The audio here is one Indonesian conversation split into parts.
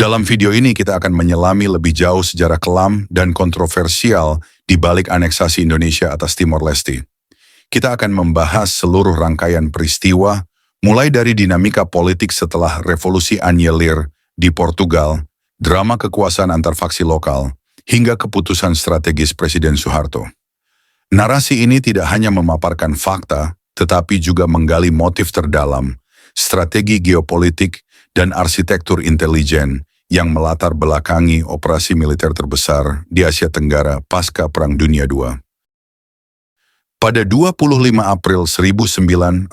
Dalam video ini kita akan menyelami lebih jauh sejarah kelam dan kontroversial di balik aneksasi Indonesia atas Timor Leste. Kita akan membahas seluruh rangkaian peristiwa, mulai dari dinamika politik setelah Revolusi Anyelir di Portugal, drama kekuasaan antar faksi lokal, hingga keputusan strategis Presiden Soeharto. Narasi ini tidak hanya memaparkan fakta, tetapi juga menggali motif terdalam, strategi geopolitik, dan arsitektur intelijen yang melatar belakangi operasi militer terbesar di Asia Tenggara pasca Perang Dunia II. Pada 25 April 1974,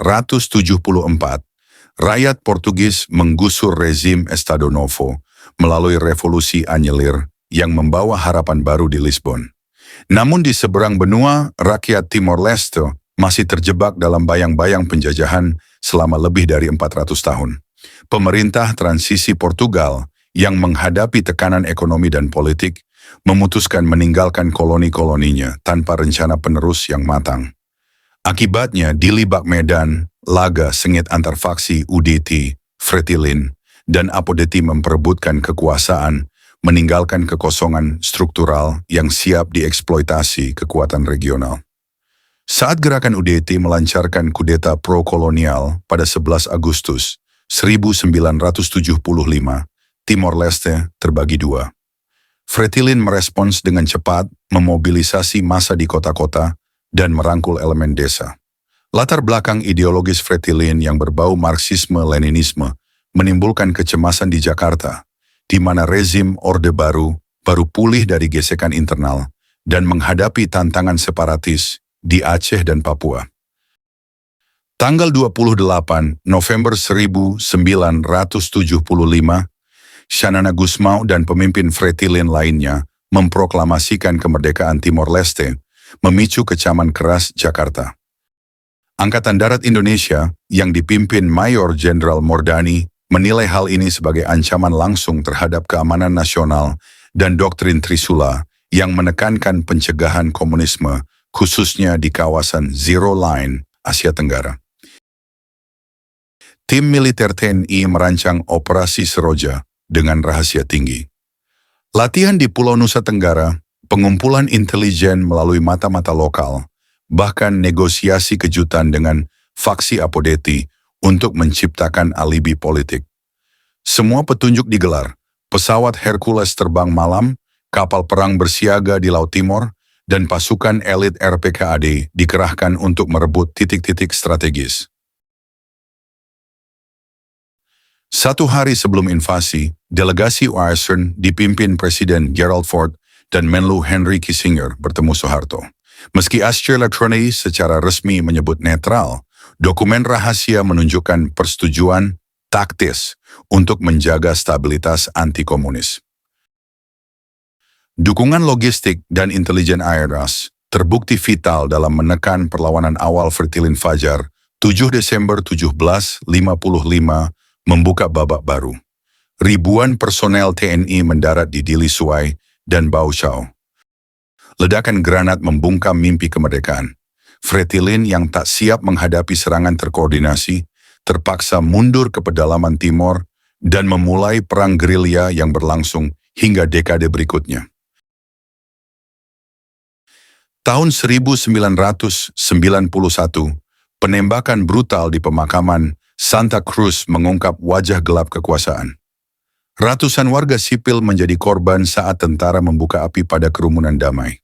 rakyat Portugis menggusur rezim Estado Novo melalui Revolusi Anyelir yang membawa harapan baru di Lisbon. Namun di seberang benua, rakyat Timor Leste masih terjebak dalam bayang-bayang penjajahan selama lebih dari 400 tahun. Pemerintah transisi Portugal yang menghadapi tekanan ekonomi dan politik memutuskan meninggalkan koloni-koloninya tanpa rencana penerus yang matang. Akibatnya, di Libak Medan, laga sengit antar faksi UDT, Fretilin, dan Apodeti memperebutkan kekuasaan, meninggalkan kekosongan struktural yang siap dieksploitasi kekuatan regional. Saat gerakan UDT melancarkan kudeta pro-kolonial pada 11 Agustus 1975, Timor Leste terbagi dua. Fretilin merespons dengan cepat, memobilisasi massa di kota-kota, dan merangkul elemen desa. Latar belakang ideologis Fretilin yang berbau Marxisme-Leninisme menimbulkan kecemasan di Jakarta, di mana rezim Orde Baru pulih dari gesekan internal dan menghadapi tantangan separatis di Aceh dan Papua. Tanggal 28 November 1975, Xanana Gusmão dan pemimpin Fretilin lainnya memproklamasikan kemerdekaan Timor Leste, memicu kecaman keras Jakarta. Angkatan Darat Indonesia yang dipimpin Mayor Jenderal Mordani menilai hal ini sebagai ancaman langsung terhadap keamanan nasional dan doktrin Trisula yang menekankan pencegahan komunisme, khususnya di kawasan Zero Line, Asia Tenggara. Tim militer TNI merancang Operasi Seroja dengan rahasia tinggi. Latihan di Pulau Nusa Tenggara, pengumpulan intelijen melalui mata-mata lokal, bahkan negosiasi kejutan dengan faksi Apodeti untuk menciptakan alibi politik. Semua petunjuk digelar, pesawat Hercules terbang malam, kapal perang bersiaga di Laut Timor, dan pasukan elit RPKAD dikerahkan untuk merebut titik-titik strategis. Satu hari sebelum invasi, delegasi ASEAN dipimpin Presiden Gerald Ford dan Menlu Henry Kissinger bertemu Soeharto. Meski ASEAN Electronics secara resmi menyebut netral, dokumen rahasia menunjukkan persetujuan taktis untuk menjaga stabilitas anti-komunis. Dukungan logistik dan intelijen AERAS terbukti vital dalam menekan perlawanan awal Fretilin Fajar 7 Desember 1755 membuka babak baru. Ribuan personel TNI mendarat di Dili Suai dan Bau Chau. Ledakan granat membungkam mimpi kemerdekaan. Fretilin yang tak siap menghadapi serangan terkoordinasi, terpaksa mundur ke pedalaman Timor dan memulai perang gerilya yang berlangsung hingga dekade berikutnya. Tahun 1991, penembakan brutal di pemakaman Santa Cruz mengungkap wajah gelap kekuasaan. Ratusan warga sipil menjadi korban saat tentara membuka api pada kerumunan damai.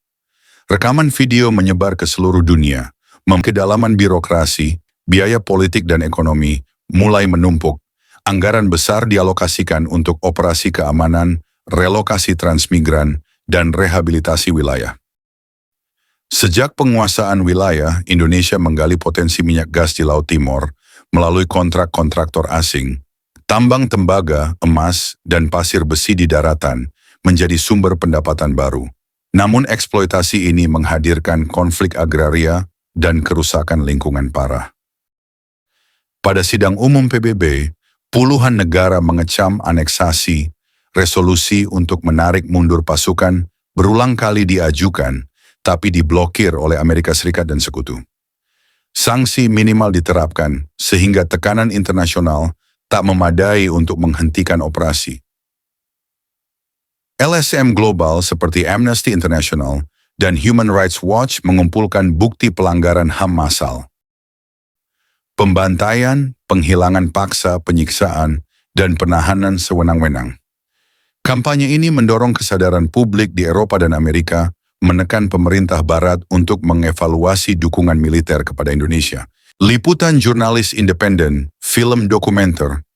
Rekaman video menyebar ke seluruh dunia. Kedalaman birokrasi, biaya politik dan ekonomi mulai menumpuk. Anggaran besar dialokasikan untuk operasi keamanan, relokasi transmigran, dan rehabilitasi wilayah. Sejak penguasaan wilayah, Indonesia menggali potensi minyak gas di Laut Timor melalui kontrak-kontraktor asing. Tambang tembaga, emas, dan pasir besi di daratan menjadi sumber pendapatan baru. Namun eksploitasi ini menghadirkan konflik agraria dan kerusakan lingkungan parah. Pada sidang umum PBB, puluhan negara mengecam aneksasi, resolusi untuk menarik mundur pasukan berulang kali diajukan, tapi diblokir oleh Amerika Serikat dan Sekutu. Sanksi minimal diterapkan sehingga tekanan internasional tak memadai untuk menghentikan operasi. LSM global seperti Amnesty International dan Human Rights Watch mengumpulkan bukti pelanggaran HAM massal. Pembantaian, penghilangan paksa, penyiksaan, dan penahanan sewenang-wenang. Kampanye ini mendorong kesadaran publik di Eropa dan Amerika menekan pemerintah Barat untuk mengevaluasi dukungan militer kepada Indonesia. Liputan jurnalis independen, film dokumenter,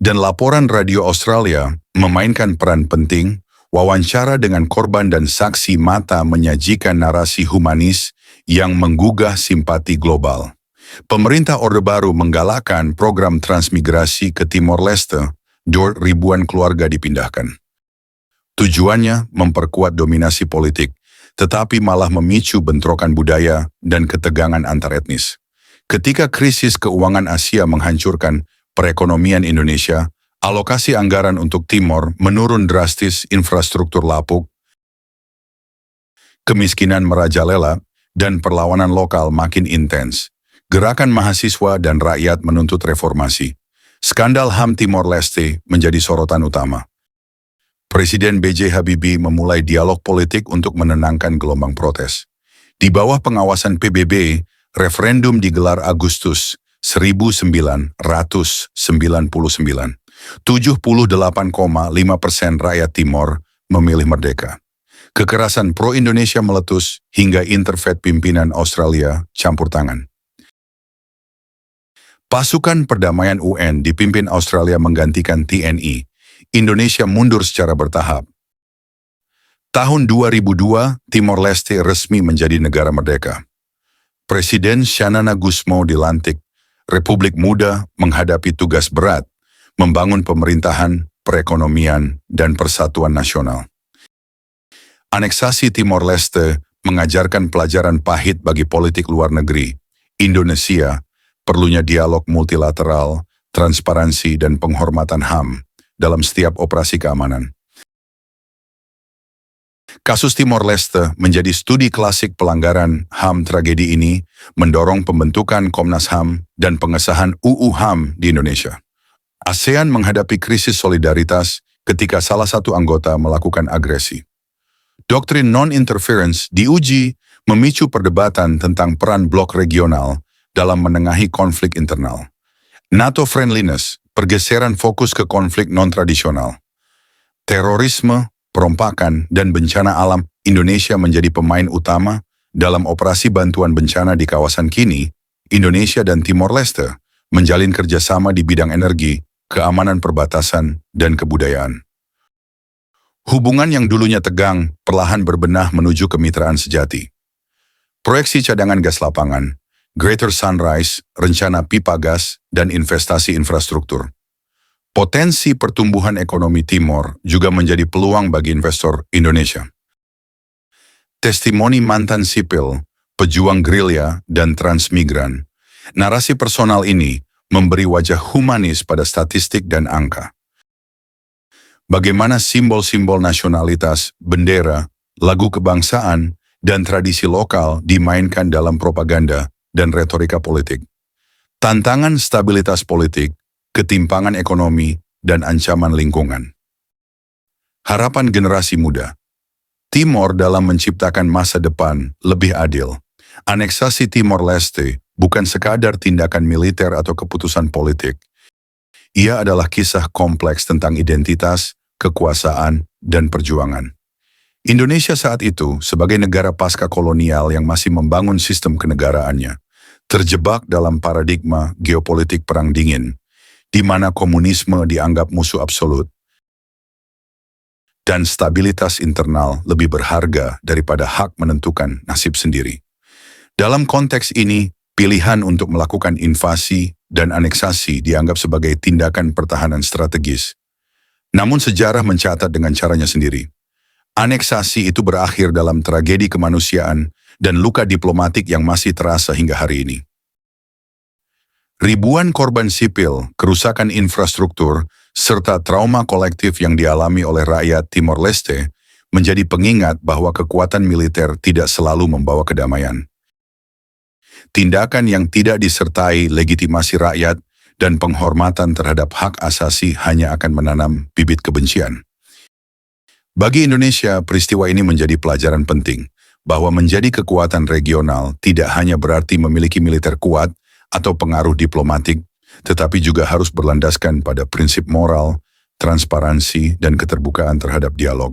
dan laporan radio Australia memainkan peran penting. Wawancara dengan korban dan saksi mata menyajikan narasi humanis yang menggugah simpati global. Pemerintah Orde Baru menggalakkan program transmigrasi ke Timor Leste, ribuan keluarga dipindahkan. Tujuannya memperkuat dominasi politik, tetapi malah memicu bentrokan budaya dan ketegangan antar etnis. Ketika krisis keuangan Asia menghancurkan perekonomian Indonesia, alokasi anggaran untuk Timor menurun drastis, infrastruktur lapuk, kemiskinan merajalela, dan perlawanan lokal makin intens. Gerakan mahasiswa dan rakyat menuntut reformasi. Skandal HAM Timor Leste menjadi sorotan utama. Presiden B.J. Habibie memulai dialog politik untuk menenangkan gelombang protes. Di bawah pengawasan PBB, referendum digelar Agustus 1999. 78,5% rakyat Timor memilih merdeka. Kekerasan pro-Indonesia meletus hingga intervensi pimpinan Australia campur tangan. Pasukan perdamaian UN dipimpin Australia menggantikan TNI. Indonesia mundur secara bertahap. Tahun 2002, Timor Leste resmi menjadi negara merdeka. Presiden Xanana Gusmao dilantik. Republik muda menghadapi tugas berat, membangun pemerintahan, perekonomian, dan persatuan nasional. Aneksasi Timor Leste mengajarkan pelajaran pahit bagi politik luar negeri. Indonesia perlunya dialog multilateral, transparansi, dan penghormatan HAM dalam setiap operasi keamanan. Kasus Timor Leste menjadi studi klasik pelanggaran HAM. Tragedi ini mendorong pembentukan Komnas HAM dan pengesahan UU HAM di Indonesia. ASEAN menghadapi krisis solidaritas ketika salah satu anggota melakukan agresi. Doktrin non-interference diuji memicu perdebatan tentang peran blok regional dalam menengahi konflik internal. NATO friendliness, pergeseran fokus ke konflik non-tradisional. Terorisme, perompakan, dan bencana alam. Indonesia menjadi pemain utama dalam operasi bantuan bencana di kawasan kini. Indonesia dan Timor Leste menjalin kerjasama di bidang energi, keamanan perbatasan, dan kebudayaan. Hubungan yang dulunya tegang perlahan berbenah menuju kemitraan sejati. Proyeksi cadangan gas lapangan, Greater Sunrise, rencana pipa gas, dan investasi infrastruktur. Potensi pertumbuhan ekonomi Timor juga menjadi peluang bagi investor Indonesia. Testimoni mantan sipil, pejuang gerilya, dan transmigran. Narasi personal ini memberi wajah humanis pada statistik dan angka. Bagaimana simbol-simbol nasionalitas, bendera, lagu kebangsaan, dan tradisi lokal dimainkan dalam propaganda dan retorika politik. Tantangan stabilitas politik, ketimpangan ekonomi, dan ancaman lingkungan. Harapan generasi muda. Timor dalam menciptakan masa depan lebih adil. Aneksasi Timor Leste bukan sekadar tindakan militer atau keputusan politik. Ia adalah kisah kompleks tentang identitas, kekuasaan, dan perjuangan. Indonesia saat itu sebagai negara pasca kolonial yang masih membangun sistem kenegaraannya, terjebak dalam paradigma geopolitik perang dingin, di mana komunisme dianggap musuh absolut, dan stabilitas internal lebih berharga daripada hak menentukan nasib sendiri. Dalam konteks ini, pilihan untuk melakukan invasi dan aneksasi dianggap sebagai tindakan pertahanan strategis. Namun sejarah mencatat dengan caranya sendiri. Aneksasi itu berakhir dalam tragedi kemanusiaan dan luka diplomatik yang masih terasa hingga hari ini. Ribuan korban sipil, kerusakan infrastruktur, serta trauma kolektif yang dialami oleh rakyat Timor Leste menjadi pengingat bahwa kekuatan militer tidak selalu membawa kedamaian. Tindakan yang tidak disertai legitimasi rakyat dan penghormatan terhadap hak asasi hanya akan menanam bibit kebencian. Bagi Indonesia, peristiwa ini menjadi pelajaran penting, bahwa menjadi kekuatan regional tidak hanya berarti memiliki militer kuat atau pengaruh diplomatik, tetapi juga harus berlandaskan pada prinsip moral, transparansi, dan keterbukaan terhadap dialog.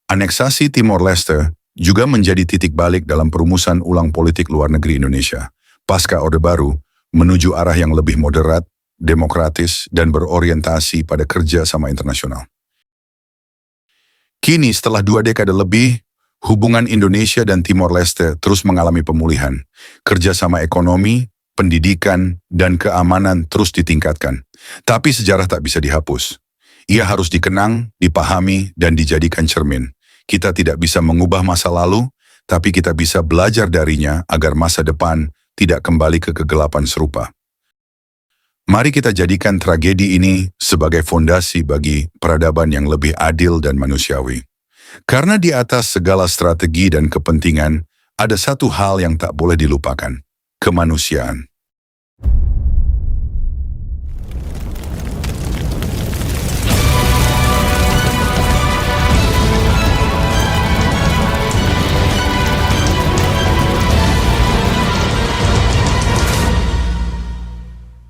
Aneksasi Timor Leste juga menjadi titik balik dalam perumusan ulang politik luar negeri Indonesia, pasca Orde Baru, menuju arah yang lebih moderat, demokratis, dan berorientasi pada kerja sama internasional. Kini, setelah 2 dekade lebih, hubungan Indonesia dan Timor Leste terus mengalami pemulihan. Kerjasama ekonomi, pendidikan, dan keamanan terus ditingkatkan. Tapi sejarah tak bisa dihapus. Ia harus dikenang, dipahami, dan dijadikan cermin. Kita tidak bisa mengubah masa lalu, tapi kita bisa belajar darinya agar masa depan tidak kembali ke kegelapan serupa. Mari kita jadikan tragedi ini sebagai fondasi bagi peradaban yang lebih adil dan manusiawi. Karena di atas segala strategi dan kepentingan, ada satu hal yang tak boleh dilupakan: kemanusiaan.